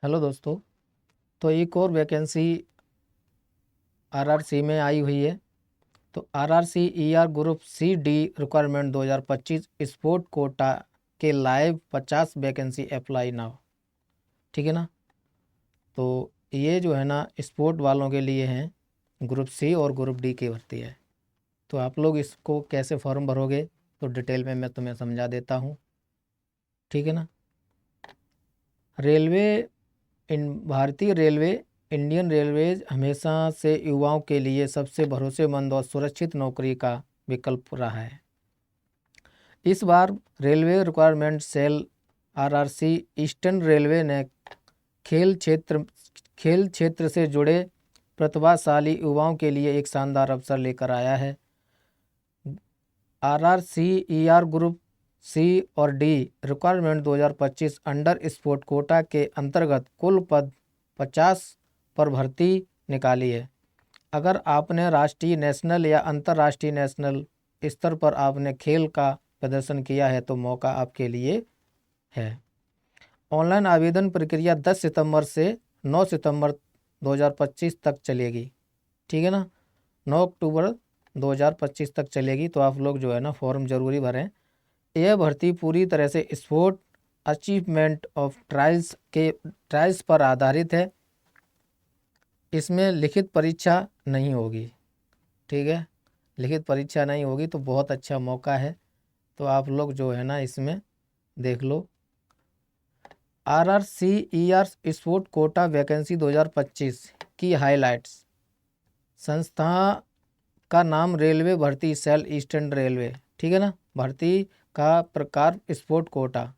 Hello दोस्तों। तो एक और वैकेंसी आरआरसी में आई हुई है। तो RRC ER group C D requirement 2025 sport quota के लाइव 50 वैकेंसी अप्लाई नाउ। ठीक है ना। तो ये जो है ना स्पोर्ट वालों के लिए हैं, ग्रुप सी और ग्रुप डी की भर्ती है। तो आप लोग इसको कैसे फॉर्म भरोगे तो डिटेल में मैं तुम्हें समझा देता हूँ। ठीक है ना। रेलवे इन भारतीय रेलवे इंडियन रेलवेज हमेशा से युवाओं के लिए सबसे भरोसेमंद और सुरक्षित नौकरी का विकल्प रहा है। इस बार railway requirement cell RRC eastern railway ने खेल क्षेत्र खेल क्षेत्र से जुड़े प्रतिभाशाली युवाओं के लिए एक शानदार अवसर लेकर आया है। आरआरसी ईआर ग्रुप सी और D requirement 2025 under sport quota के अंतर्गत कुल पद 50 पर भर्ती निकाली है। अगर आपने राष्ट्रीय नेशनल या अंतर्राष्ट्रीय नेशनल स्तर पर आपने खेल का प्रदर्शन किया है तो मौका आपके लिए है। ऑनलाइन आवेदन प्रक्रिया 10 सितंबर से 9 सितंबर 2025 तक चलेगी। ठीक है ना। 9 अक्टूबर 2025 तक चलेगी। तो आप लोग जो है ना फॉर्म जरूरी भरें। यह भर्ती पूरी तरह से स्पोर्ट अचीवमेंट ऑफ ट्रायल्स पर आधारित है। इसमें लिखित परीक्षा नहीं होगी। ठीक है। लिखित परीक्षा नहीं होगी तो बहुत अच्छा मौका है। तो आप लोग जो है ना इसमें देख लो। RRC ER sport quota vacancy 2025 की हाइलाइट्स। संस्था का नाम रेलवे भर्ती सेल ईस्टर्न रेलवे। ठीक है ना। भर्ती का प्रकार स्पोर्ट कोटा।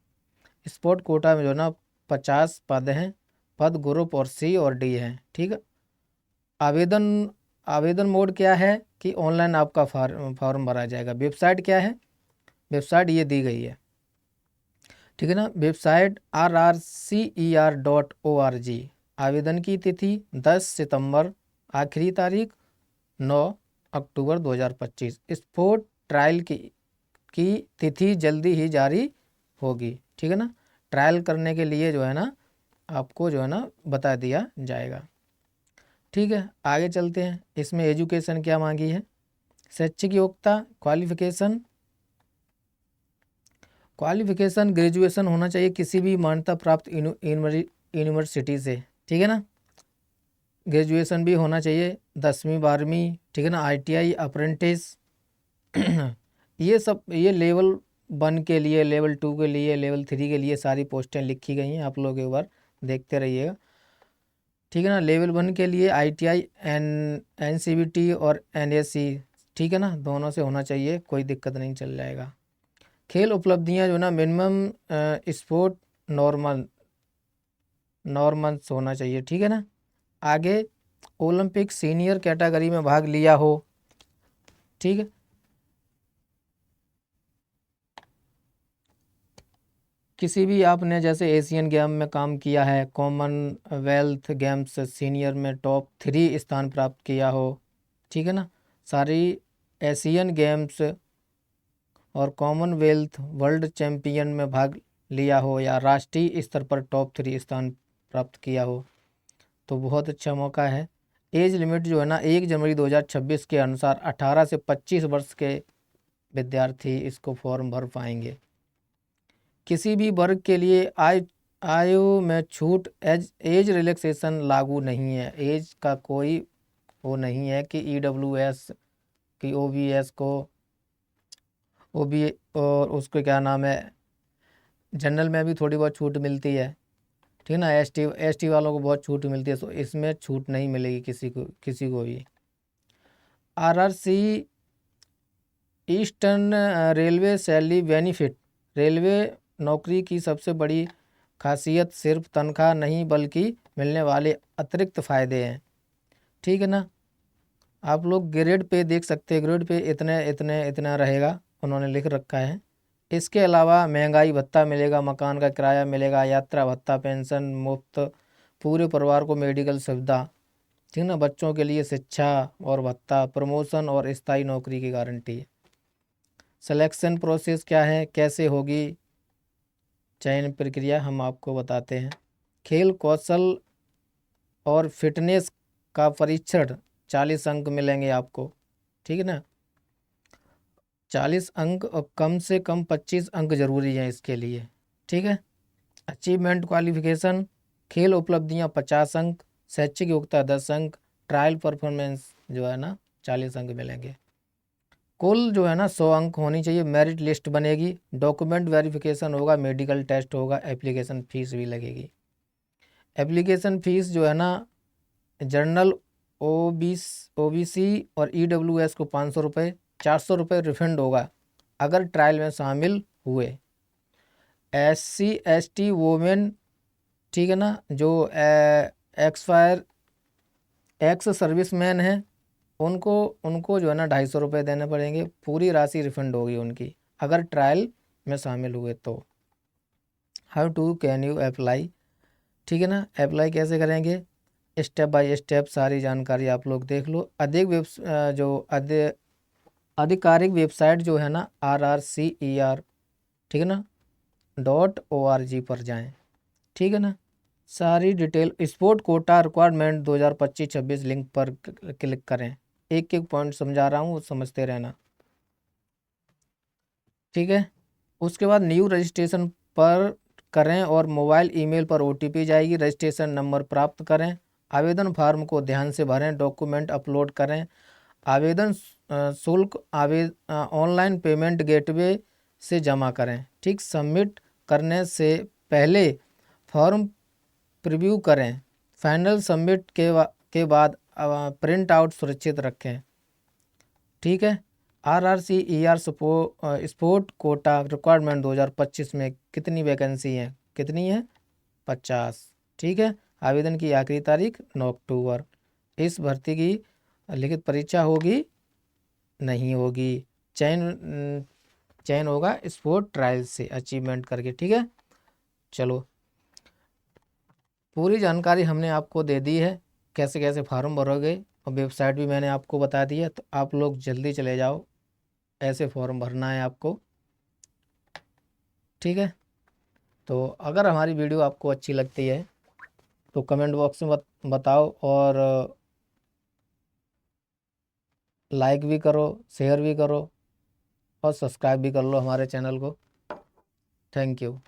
स्पोर्ट कोटा में जो ना 50 पद हैं। पद ग्रुप और सी और डी हैं। ठीक है। आवेदन आवेदन मोड क्या है कि ऑनलाइन आपका फॉर्म भरा जाएगा। वेबसाइट क्या है, वेबसाइट ये दी गई है। ठीक है ना। Website rrcer.org। आवेदन की तिथि 10 सितंबर, आखिरी तारीख 9 अक्टूबर 2025। स्पोर्ट ट्रायल की तिथि जल्दी ही जारी होगी। ठीक है ना। ट्रायल करने के लिए जो है ना आपको जो है ना बता दिया जाएगा। ठीक है। आगे चलते हैं। इसमें एजुकेशन क्या मांगी है। शैक्षिक योग्यता क्वालिफिकेशन ग्रेजुएशन होना चाहिए किसी भी मान्यता प्राप्त यूनिवर्सिटी से। ठीक है ना। ग्रेजुएशन भी होना चाहिए 10वीं 12वीं। ठीक है ना। आईटीआई अप्रेंटिस ये लेवल 1 के लिए, लेवल 2 के लिए, लेवल 3 के लिए सारी पोस्टें लिखी गई हैं। आप लोग एक बार देखते रहिएगा। ठीक है ना। लेवल 1 के लिए आईटीआई एनसीवीटी और एनएससी। ठीक है ना। दोनों से होना चाहिए, कोई दिक्कत नहीं, चल जाएगा। खेल उपलब्धियां जो ना मिनिमम स्पोर्ट नॉर्मल नॉर्मल्स होना चाहिए। ठीक है ना। आगे ओलंपिक सीनियर कैटेगरी में भाग लिया हो। ठीक है। किसी भी आपने जैसे एशियन गेम में काम किया है, कॉमनवेल्थ गेम्स सीनियर में टॉप 3 स्थान प्राप्त किया हो। ठीक है ना। सारी एशियन गेम्स और कॉमनवेल्थ वर्ल्ड चैंपियन में भाग लिया हो या राष्ट्रीय स्तर पर टॉप 3 स्थान प्राप्त किया हो तो बहुत अच्छा मौका है। एज लिमिट जो है ना 1 जनवरी 2026 के अनुसार 18 से 25 वर्ष के विद्यार्थी इसको फॉर्म भर पाएंगे। किसी भी वर्ग के लिए आयु में छूट, एज रिलैक्सेशन लागू नहीं है। एज का कोई वो नहीं है कि ईडब्ल्यूएस की ओबीएस को ओबी और उसको क्या नाम है, जनरल में भी थोड़ी बहुत छूट मिलती है। ठीक है ना। एसटी वालों को बहुत छूट मिलती है, तो इसमें छूट नहीं मिलेगी किसी को भी। RRC eastern railway salary benefit. Railway नौकरी की सबसे बड़ी खासियत सिर्फ तनख्वाह नहीं बल्कि मिलने वाले अतिरिक्त फ़ायदे हैं। ठीक है ना। आप लोग ग्रेड पे देख सकते हैं, ग्रेड पे इतने इतने इतना रहेगा, उन्होंने लिख रखा है। इसके अलावा महंगाई भत्ता मिलेगा, मकान का किराया मिलेगा, यात्रा भत्ता, पेंशन मुफ्त, पूरे परिवार को मेडिकल सुविधा। ठीक है ना। बच्चों के लिए शिक्षा और भत्ता, प्रमोशन और स्थायी नौकरी की गारंटी। सिलेक्शन प्रोसेस क्या है, कैसे होगी चयन प्रक्रिया, हम आपको बताते हैं खेल कौशल और फिटनेस का परीक्षण 40 अंक मिलेंगे आपको, ठीक है ना। 40 अंक और कम से कम 25 अंक जरूरी हैं इसके लिए, ठीक है। अचीवमेंट क्वालिफिकेशन, खेल उपलब्धियां 50 अंक, शैक्षिक योग्यता 10 अंक, ट्रायल परफॉर्मेंस जो है ना 40 अंक मिलेंगे। कुल जो है ना 100 अंक होनी चाहिए। मेरिट लिस्ट बनेगी, डॉक्यूमेंट वेरिफिकेशन होगा, मेडिकल टेस्ट होगा, एप्लीकेशन फीस भी लगेगी। एप्लीकेशन फीस जो है ना जनरल ओबीसी और ईडब्ल्यूएस को 500 रुपये, 400 रुपये रिफंड होगा अगर ट्रायल में शामिल हुए। SC ST वोमेन, ठीक है ना, जो एक्सपायर एक्स सर्विसमैन है उनको उनको जो है ना 250 रुपये देने पड़ेंगे। पूरी राशि रिफंड होगी उनकी अगर ट्रायल में शामिल हुए तो। How to can you apply, ठीक है ना। अप्लाई कैसे करेंगे, स्टेप बाय स्टेप सारी जानकारी आप लोग देख लो। आधिकारिक वेबसाइट जो है ना RRCER, ठीक है ना .org पर जाएं, ठीक है ना। सारी detail, sport Kota requirement 2025-26 link पर क्लिक करें। एक एक पॉइंट समझा रहा हूँ, वो समझते रहना, ठीक है। उसके बाद न्यू रजिस्ट्रेशन पर करें और मोबाइल ईमेल पर OTP जाएगी। रजिस्ट्रेशन नंबर प्राप्त करें। आवेदन फार्म को ध्यान से भरें, डॉक्यूमेंट अपलोड करें। आवेदन शुल्क ऑनलाइन पेमेंट गेटवे से जमा करें, ठीक। सबमिट करने से पहले फॉर्म प्रीव्यू करें। फाइनल सबमिट के बाद प्रिंट आउट सुरक्षित रखें, ठीक है। RRCER स्पोर्ट कोटा रिक्वायरमेंट 2025 में कितनी वैकेंसी है, कितनी है 50, ठीक है। आवेदन की आखिरी तारीख 9 अक्टूबर। इस भर्ती की लिखित परीक्षा होगी नहीं होगी, चयन होगा स्पोर्ट ट्रायल से अचीवमेंट करके, ठीक है। चलो, पूरी जानकारी हमने आपको दे दी है, कैसे कैसे फार्म भरोगे, और वेबसाइट भी मैंने आपको बता दी है। तो आप लोग जल्दी चले जाओ, ऐसे फॉर्म भरना है आपको, ठीक है। तो अगर हमारी वीडियो आपको अच्छी लगती है तो कमेंट बॉक्स में बताओ, और लाइक भी करो, शेयर भी करो, और सब्सक्राइब भी कर लो हमारे चैनल को। Thank you.